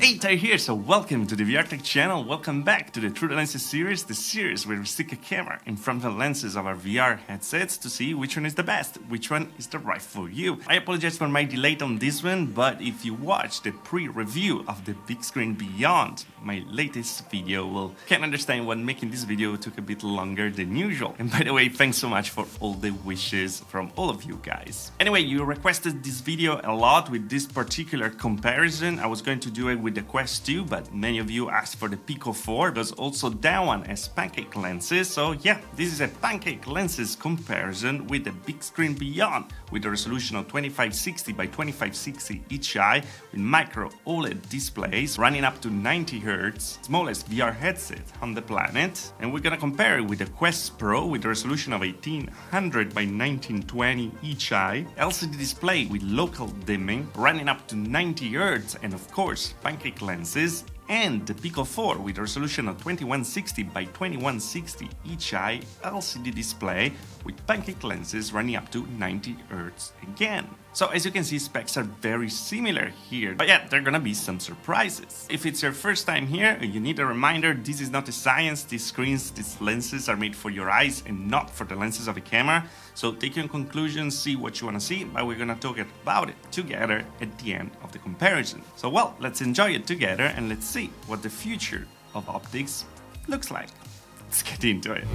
Hey, Ty here, so welcome to the VRTech channel, welcome back to the Through the Lenses series, the series where we stick a camera in front of the lenses of our VR headsets to see which one is the best, which one is the right for you. I apologize for my delay on this one, but if you watch the pre-review of the Bigscreen Beyond, my latest video, can understand why making this video took a bit longer than usual. And by the way, thanks so much for all the wishes from all of you guys. Anyway, you requested this video a lot with this particular comparison. I was going to do it with the Quest 2, but many of you asked for the Pico 4. There's also that one as pancake lenses. So yeah, this is a pancake lenses comparison with the Bigscreen Beyond with a resolution of 2560 by 2560 each eye with micro OLED displays running up to 90 Hz, smallest VR headset on the planet. And we're gonna compare it with the Quest Pro with a resolution of 1800 by 1920 each eye, LCD display with local dimming running up to 90 Hz, and of course pancake lenses, and the Pico 4 with a resolution of 2160 by 2160 each eye, LCD display with pancake lenses running up to 90 Hz again. So as you can see, specs are very similar here, but yeah, there are gonna be some surprises. If it's your first time here, you need a reminder, this is not a science, these screens, these lenses are made for your eyes and not for the lenses of a camera. So take your conclusions, see what you wanna see, but we're gonna talk about it together at the end of the comparison. So well, let's enjoy it together and let's see what the future of optics looks like. Let's get into it.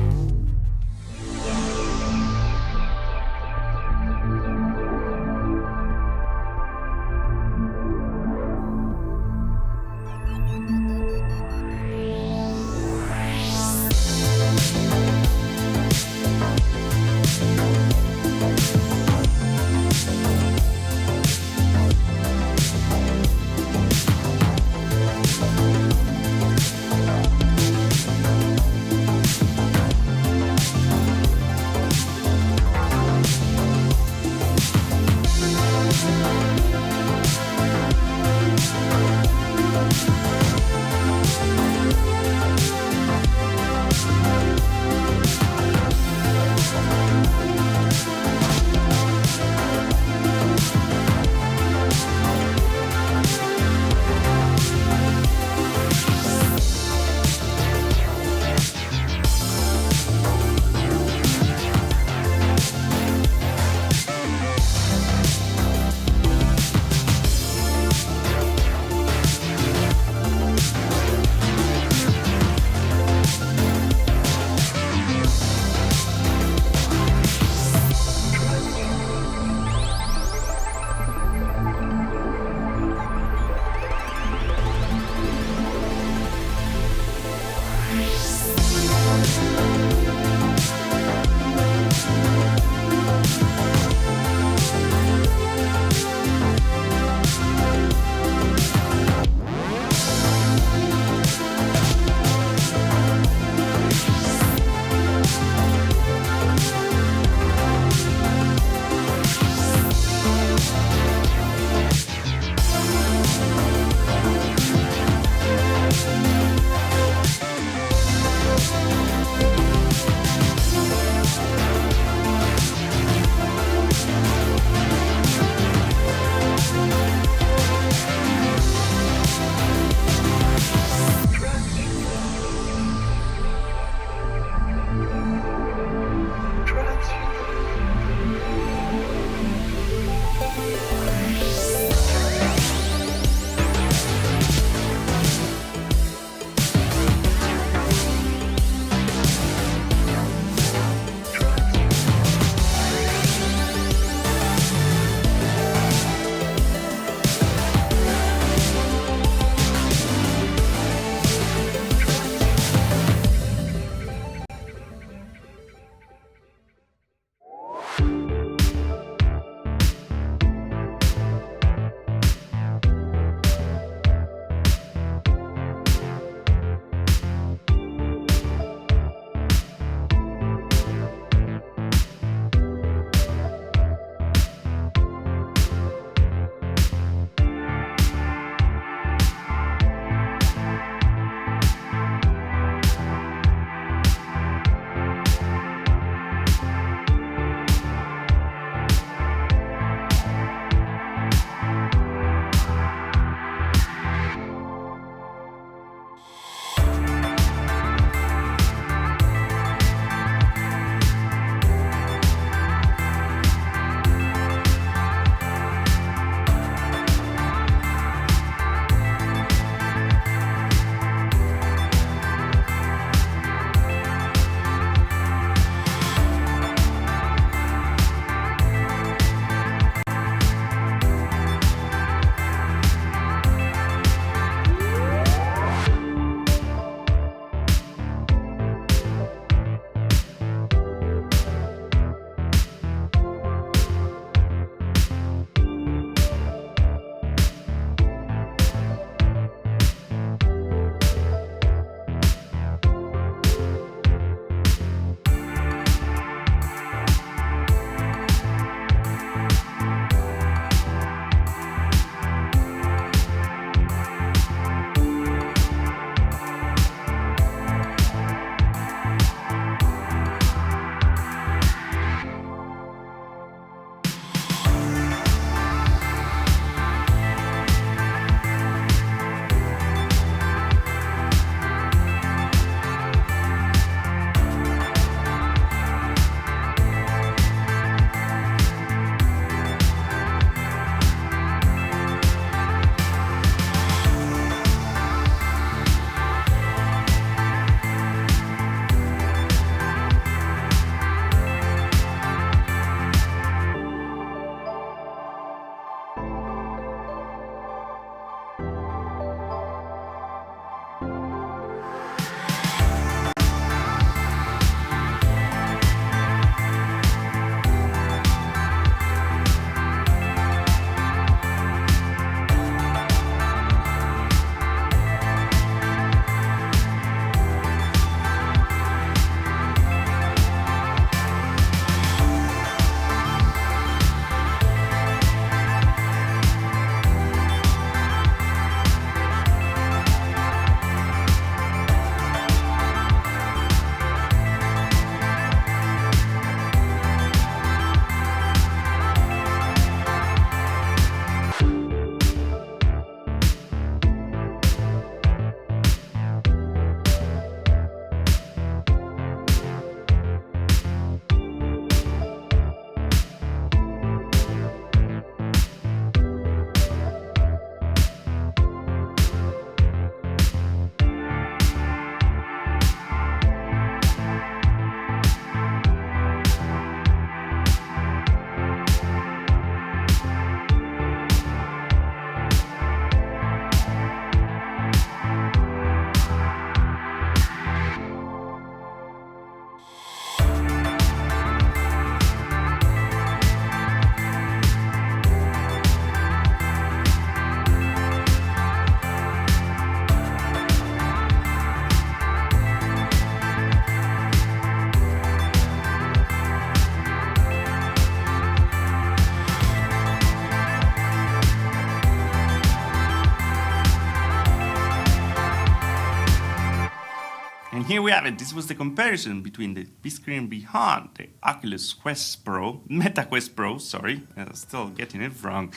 And here we have it. This was the comparison between the Bigscreen Beyond, the Oculus Quest Pro, Meta Quest Pro, sorry, still getting it wrong,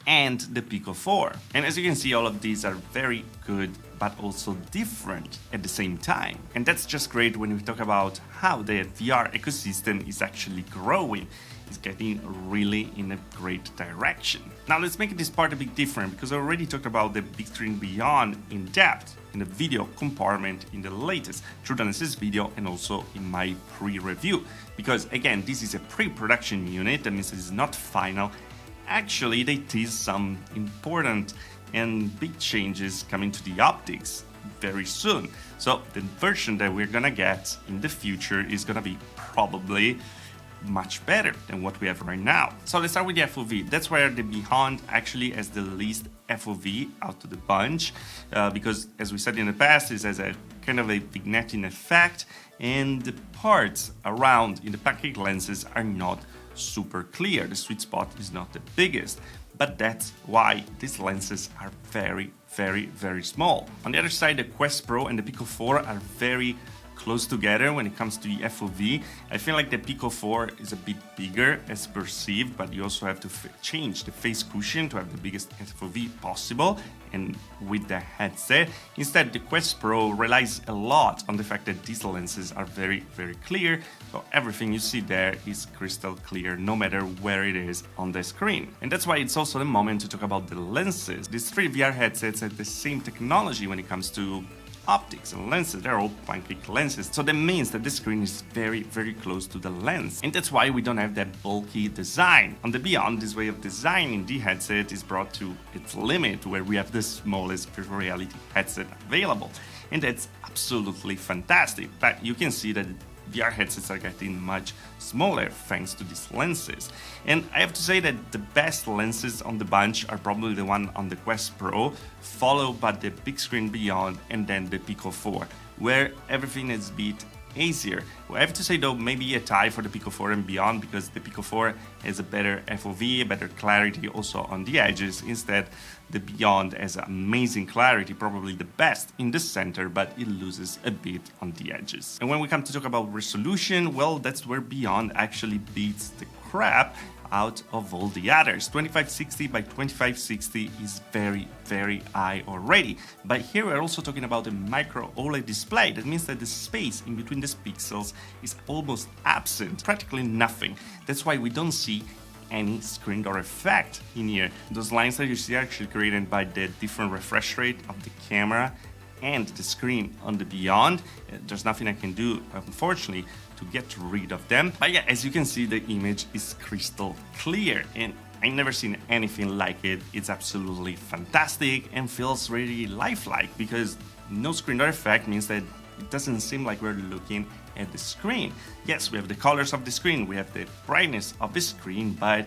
and the Pico 4. And as you can see, all of these are very good, but also different at the same time. And that's just great when we talk about how the VR ecosystem is actually growing. It's getting really in a great direction. Now let's make this part a bit different, because I already talked about the Bigscreen Beyond in depth in the video compartment in the latest Truth Analysis video and also in my pre-review. Because again, this is a pre-production unit, that means it is not final. Actually, they tease some important and big changes coming to the optics very soon. So the version that we're gonna get in the future is gonna be probably much better than what we have right now. So let's start with the FOV. That's where the Beyond actually has the least FOV out of the bunch, because as we said in the past, it has a kind of a vignetting effect, and the parts around in the pancake lenses are not super clear. The sweet spot is not the biggest, but that's why these lenses are very, very, very small. On the other side, the Quest Pro and the Pico 4 are very close together when it comes to the FOV. I feel like the Pico 4 is a bit bigger as perceived, but you also have to change the face cushion to have the biggest FOV possible, and with the headset. Instead, the Quest Pro relies a lot on the fact that these lenses are very, very clear, so everything you see there is crystal clear no matter where it is on the screen. And that's why it's also the moment to talk about the lenses. These three VR headsets have the same technology when it comes to optics and lenses. They're all pancake lenses, so that means that the screen is very, very close to the lens, and that's why we don't have that bulky design. On the Beyond, this way of designing the headset is brought to its limit, where we have the smallest virtual reality headset available, and that's absolutely fantastic. But you can see that VR headsets are getting much smaller thanks to these lenses. And I have to say that the best lenses on the bunch are probably the one on the Quest Pro, followed by the Bigscreen Beyond and then the Pico 4, where everything is a bit easier. Well, I have to say though, maybe a tie for the Pico 4 and Beyond, because the Pico 4 has a better FOV, a better clarity also on the edges. Instead, the Beyond has amazing clarity, probably the best in the center, but it loses a bit on the edges. And when we come to talk about resolution, well, that's where Beyond actually beats the crap out of all the others. 2560 by 2560 is very, very high already. But here we're also talking about a micro OLED display. That means that the space in between these pixels is almost absent, practically nothing. That's why we don't see any screen door effect in here. Those lines that you see are actually created by the different refresh rate of the camera and the screen on the Beyond. There's nothing I can do, unfortunately, to get rid of them. But yeah, as you can see, the image is crystal clear, and I've never seen anything like it. It's absolutely fantastic and feels really lifelike, because no screen door effect means that it doesn't seem like we're looking at the screen. Yes, we have the colors of the screen, we have the brightness of the screen, but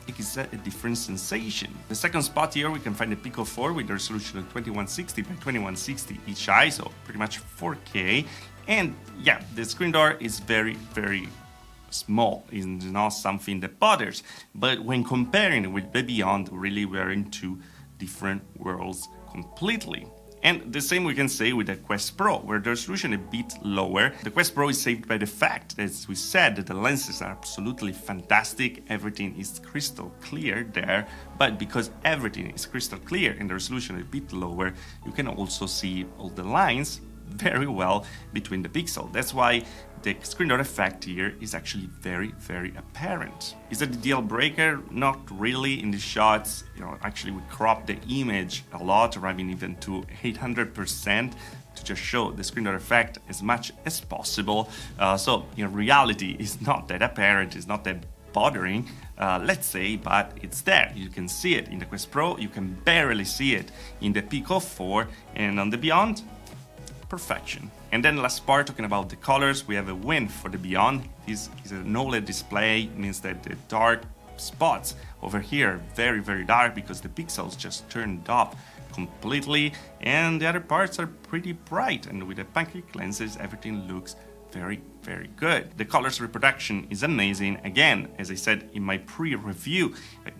it is a different sensation. The second spot here, we can find the Pico 4 with a resolution of 2160 by 2160 each eye, so pretty much 4K. And yeah, the screen door is very, very small. It's not something that bothers. But when comparing with the Beyond, really we're in two different worlds completely. And the same we can say with the Quest Pro, where the resolution is a bit lower. The Quest Pro is saved by the fact, as we said, that the lenses are absolutely fantastic, everything is crystal clear there, but because everything is crystal clear and the resolution is a bit lower, you can also see all the lines very well between the pixels. That's why the screen door effect here is actually very, very apparent. Is that the deal breaker? Not really in the shots. Actually we crop the image a lot, arriving even to 800% to just show the screen door effect as much as possible. So in reality, it's not that apparent, it's not that bothering, let's say, but it's there. You can see it in the Quest Pro, you can barely see it in the Pico 4, and on the Beyond, perfection. And then last part, talking about the colors, we have a win for the Beyond. This is an OLED display, means that the dark spots over here are very, very dark because the pixels just turned off completely, and the other parts are pretty bright, and with the pancake lenses everything looks very, very good. The colors reproduction is amazing. Again, as I said in my pre-review,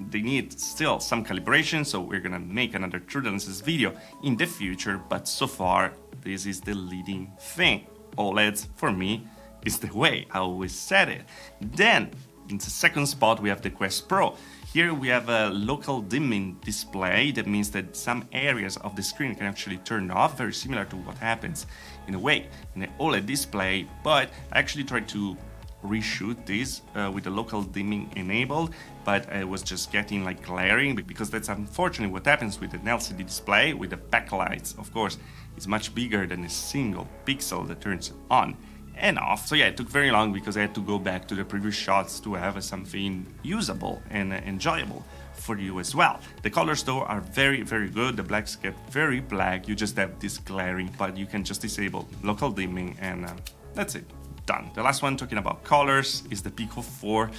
they need still some calibration, so we're gonna make another True Lenses video in the future, but so far this is the leading thing. OLEDs, for me, is the way. I always said it. Then, in the second spot, we have the Quest Pro. Here we have a local dimming display. That means that some areas of the screen can actually turn off, very similar to what happens in a way in an OLED display. But I actually tried to reshoot this with the local dimming enabled, but I was just getting like glaring, because that's unfortunately what happens with an LCD display. With the backlights, of course, it's much bigger than a single pixel that turns on and off. So yeah, it took very long because I had to go back to the previous shots to have something usable and enjoyable for you as well. The colors though are very, very good. The blacks get very black. You just have this glaring, but you can just disable local dimming and that's it. Done. The last one, talking about colors, is the Pico 4.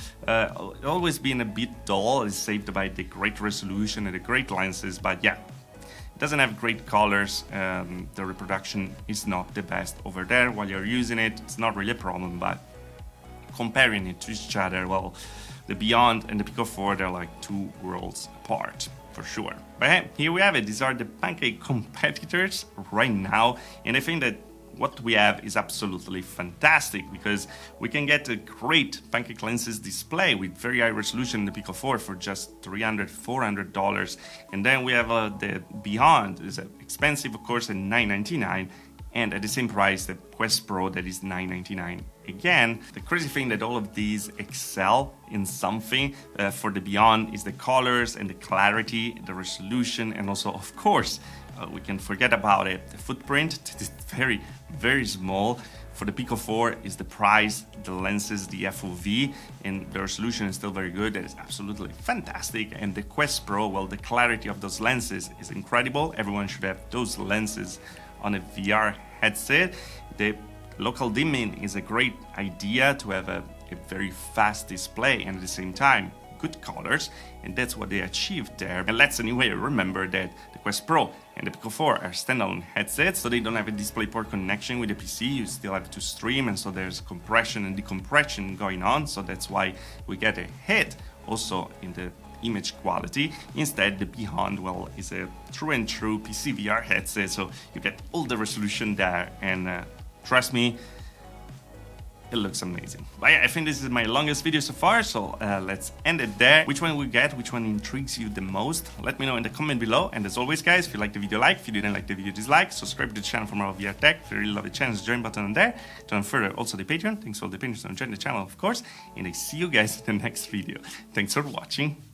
Always been a bit dull. It's saved by the great resolution and the great lenses, but yeah, it doesn't have great colors. The reproduction is not the best over there. While you're using it, it's not really a problem, but comparing it to each other, well, the Beyond and the Pico 4, they're like two worlds apart, for sure. But hey, here we have it. These are the pancake competitors right now, and I think that what we have is absolutely fantastic, because we can get a great pancake lenses display with very high resolution in the Pico 4 for just $300, $400, and then we have the Beyond is expensive, of course, at $999, and at the same price the Quest Pro, that is $999 again. The crazy thing that all of these excel in something. For the Beyond is the colors and the clarity, the resolution, and also, of course, we can forget about it, the footprint. It is very, very small. For the Pico 4 is the price, the lenses, the FOV, and the resolution is still very good. That is absolutely fantastic. And the Quest Pro, well, the clarity of those lenses is incredible. Everyone should have those lenses on a VR headset. The local dimming is a great idea to have a very fast display, and at the same time good colors, and that's what they achieved there. And let's anyway remember that the Quest Pro and the Pico 4 are standalone headsets, so they don't have a DisplayPort connection with the PC. You still have to stream, and so there's compression and decompression going on, so that's why we get a hit also in the image quality. Instead, the Beyond, well, is a true and true PC VR headset, so you get all the resolution there, and trust me, it looks amazing. But yeah, I think this is my longest video so far, so let's end it there. Which one we get, which one intrigues you the most? Let me know in the comment below. And as always, guys, if you liked the video, like. If you didn't like the video, dislike. Subscribe to the channel for more of VR tech. If you really love the channel, there's a join button on there. To learn further, also the Patreon. Thanks for all the patrons who join the channel, of course. And I see you guys in the next video. Thanks for watching.